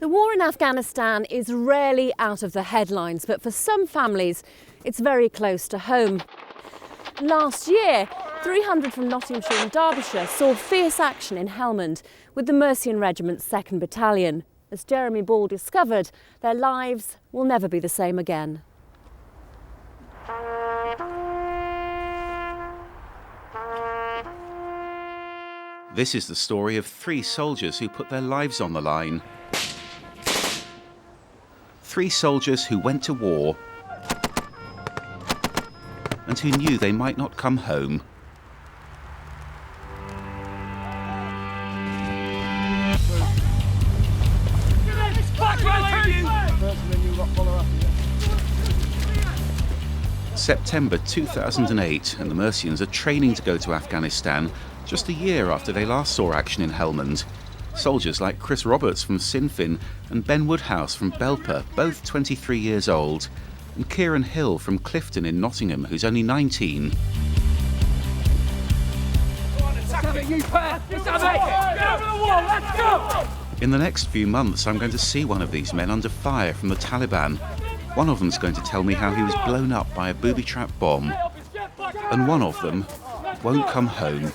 The war in Afghanistan is rarely out of the headlines, but for some families, it's very close to home. Last year, 300 from Nottinghamshire and Derbyshire saw fierce action in Helmand with the Mercian Regiment's 2nd Battalion. As Jeremy Ball discovered, their lives will never be the same again. This is the story of 3 soldiers who put their lives on the line. 3 soldiers who went to war and who knew they might not come home. September 2008, and the Mercians are training to go to Afghanistan just a year after they last saw action in Helmand. Soldiers like Chris Roberts from Sinfin and Ben Woodhouse from Belper, both 23 years old, and Kieran Hill from Clifton in Nottingham, who's only 19. In the next few months, I'm going to see one of these men under fire from the Taliban. One of them's going to tell me how he was blown up by a booby-trap bomb, and one of them won't come home.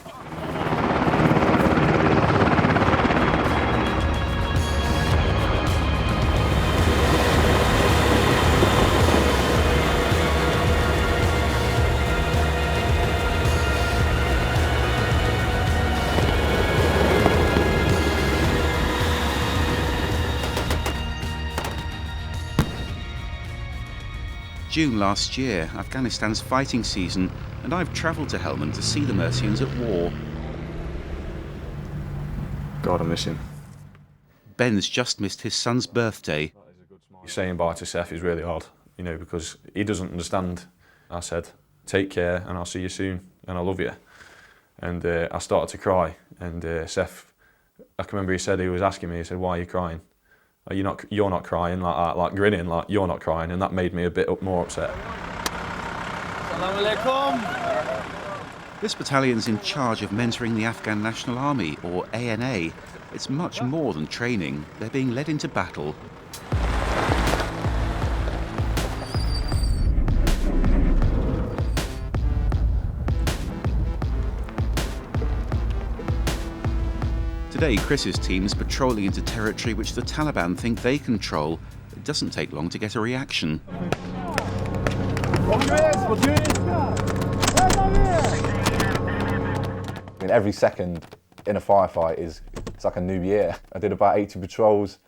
June last year, Afghanistan's fighting season, and I've travelled to Helmand to see the Mercians at war. God, I miss him. Ben's just missed his son's birthday. Saying bye to Seth is really hard, because he doesn't understand. I said, take care and I'll see you soon and I love you. And I started to cry, and Seth, I can remember he was asking me, he said, why are you crying? You're not crying, like that, like grinning, like you're not crying, and that made me a bit more upset. This battalion's in charge of mentoring the Afghan National Army, or ANA. It's much more than training. They're being led into battle. Today, Chris's team's patrolling into territory which the Taliban think they control. It doesn't take long to get a reaction. Every second in a firefight it's like a new year. I did about 80 patrols,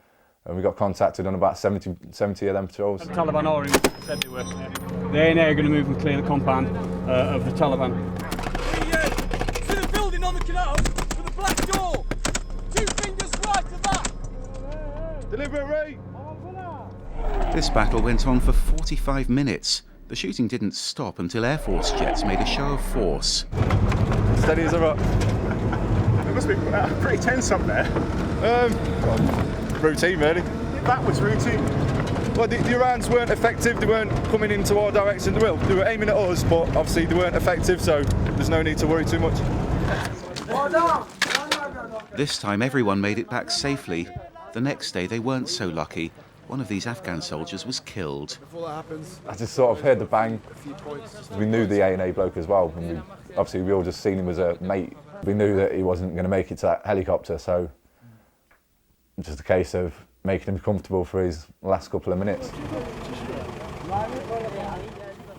and we got contacted on about 70 of them patrols. The Taliban already said they were. The ANA are going to move and clear the compound of the Taliban. To the building on the canal with the black door. 2 fingers right to that. Delivery! This battle went on for 45 minutes. The shooting didn't stop until Air Force jets made a show of force. Steady as a rock. It must be pretty tense up there. Routine, really. That was routine. Well, the Irans weren't effective. They weren't coming into our direction. They were aiming at us, but obviously they weren't effective, so there's no need to worry too much. This time everyone made it back safely. The next day they weren't so lucky. One of these Afghan soldiers was killed. Before that happens, I just sort of heard the bang. We knew the ANA bloke as well, and we all just seen him as a mate. We knew that he wasn't going to make it to that helicopter, so just a case of making him comfortable for his last couple of minutes.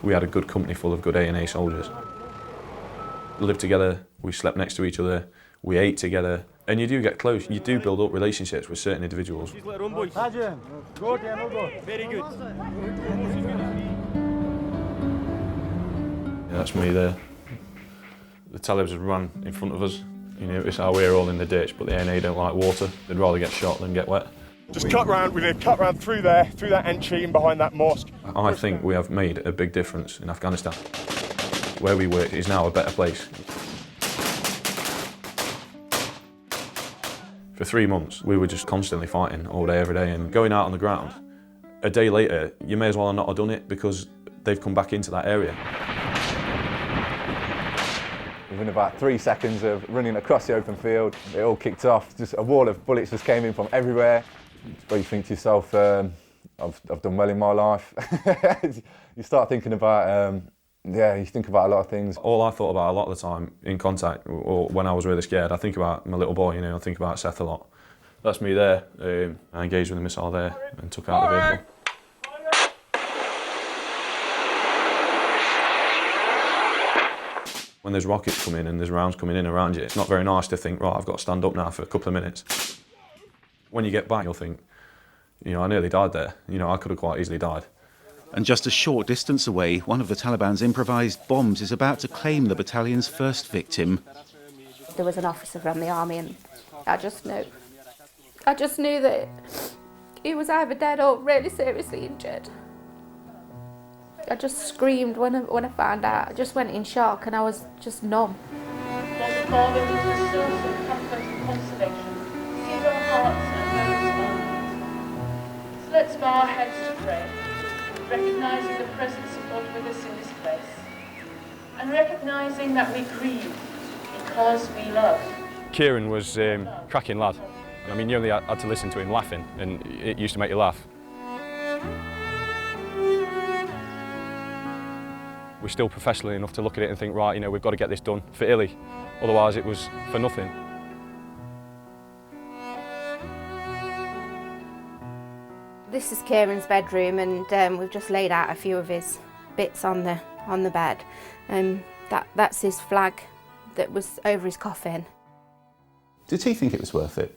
We had a good company full of good ANA soldiers. We lived together, we slept next to each other, we ate together, and you do get close, you do build up relationships with certain individuals. Very good. Yeah, that's me there. The Talibs have run in front of us. It's how we're all in the ditch, but the ANA don't like water. They'd rather get shot than get wet. Just cut round, we did cut round through there, through that entry and behind that mosque. I think we have made a big difference in Afghanistan. Where we work is now a better place. For 3 months, we were just constantly fighting all day, every day, and going out on the ground. A day later, you may as well not have done it because they've come back into that area. Within about 3 seconds of running across the open field, it all kicked off. Just a wall of bullets just came in from everywhere. But you think to yourself, I've done well in my life. You start thinking about, you think about a lot of things. All I thought about a lot of the time in contact, or when I was really scared, I think about my little boy, I think about Seth a lot. That's me there. I engaged with a missile there and took out the vehicle. When there's rockets coming and there's rounds coming in around you, it's not very nice to think, right, I've got to stand up now for a couple of minutes. When you get back, you'll think, I nearly died there. I could have quite easily died. And just a short distance away, one of the Taliban's improvised bombs is about to claim the battalion's first victim. There was an officer from the army, and I just knew that he was either dead or really seriously injured. I just screamed when I found out. I just went in shock and I was just numb. There's a Father who's the source of comfort and consolation. Seal our hearts and those. So let's bow our heads to pray, recognising the presence of God with us in this place, and recognising that we grieve because we love. Kieran was a cracking lad. I mean, you only had to listen to him laughing, and it used to make you laugh. We're still professional enough to look at it and think, right, we've got to get this done for Illy, otherwise it was for nothing. This is Kieran's bedroom, and we've just laid out a few of his bits on the bed. That's his flag that was over his coffin. Did he think it was worth it?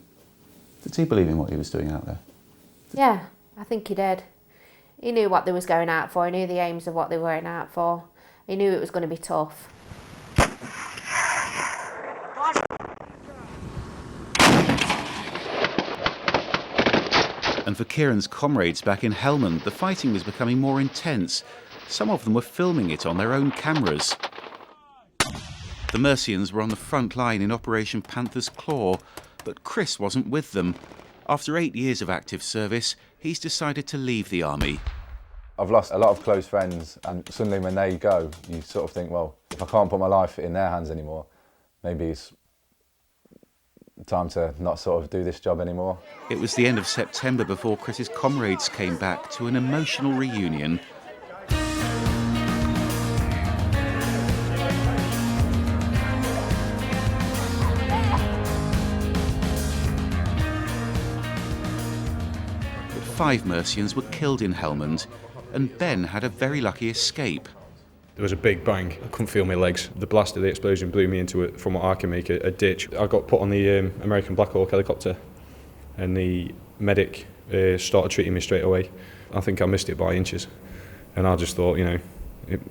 Did he believe in what he was doing out there? Yeah, I think he did. He knew what they was going out for. He knew the aims of what they were going out for. He knew it was going to be tough. And for Kieran's comrades back in Helmand, the fighting was becoming more intense. Some of them were filming it on their own cameras. The Mercians were on the front line in Operation Panther's Claw, but Chris wasn't with them. After 8 years of active service, he's decided to leave the army. I've lost a lot of close friends, and suddenly when they go, you sort of think, well, if I can't put my life in their hands anymore, maybe it's time to not sort of do this job anymore. It was the end of September before Chris's comrades came back to an emotional reunion. But 5 Mercians were killed in Helmand, and Ben had a very lucky escape. There was a big bang. I couldn't feel my legs. The blast of the explosion blew me into it, from what I can make, a ditch. I got put on the American Black Hawk helicopter, and the medic started treating me straight away. I think I missed it by inches, and I just thought,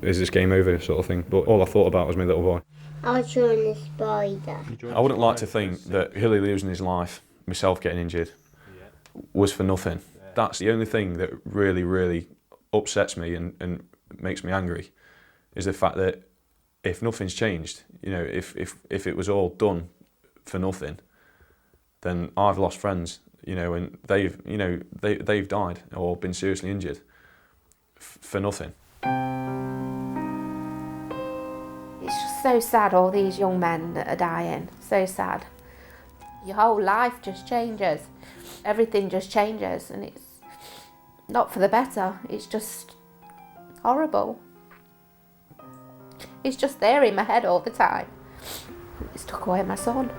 is this game over, sort of thing. But all I thought about was my little boy. I was drawing the spider. I wouldn't like to think that Hilly losing his life, myself getting injured, was for nothing. That's the only thing that really, really upsets me and makes me angry, is the fact that if nothing's changed, if it was all done for nothing, then I've lost friends, and they've died or been seriously injured for nothing. It's just so sad, all these young men that are dying. So sad. Your whole life just changes. Everything just changes, and it's not for the better. It's just horrible. It's just there in my head all the time. It's took away my son.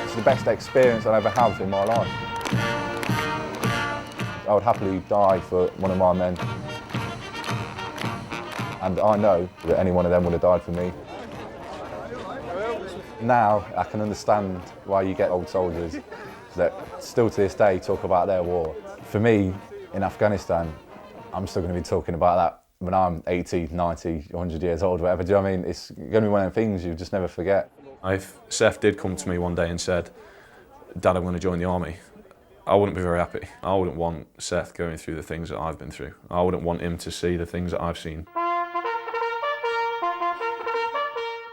It's the best experience I'll ever have in my life. I would happily die for one of my men. And I know that any one of them would have died for me. Now I can understand why you get old soldiers that still to this day talk about their war. For me, in Afghanistan, I'm still going to be talking about that when I'm 80, 90, 100 years old, whatever. Do you know what I mean? It's going to be one of the things you just never forget. If Seth did come to me one day and said, "Dad, I'm going to join the army," I wouldn't be very happy. I wouldn't want Seth going through the things that I've been through. I wouldn't want him to see the things that I've seen.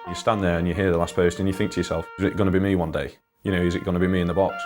You stand there and you hear the last post and you think to yourself, is it going to be me one day? Is it going to be me in the box?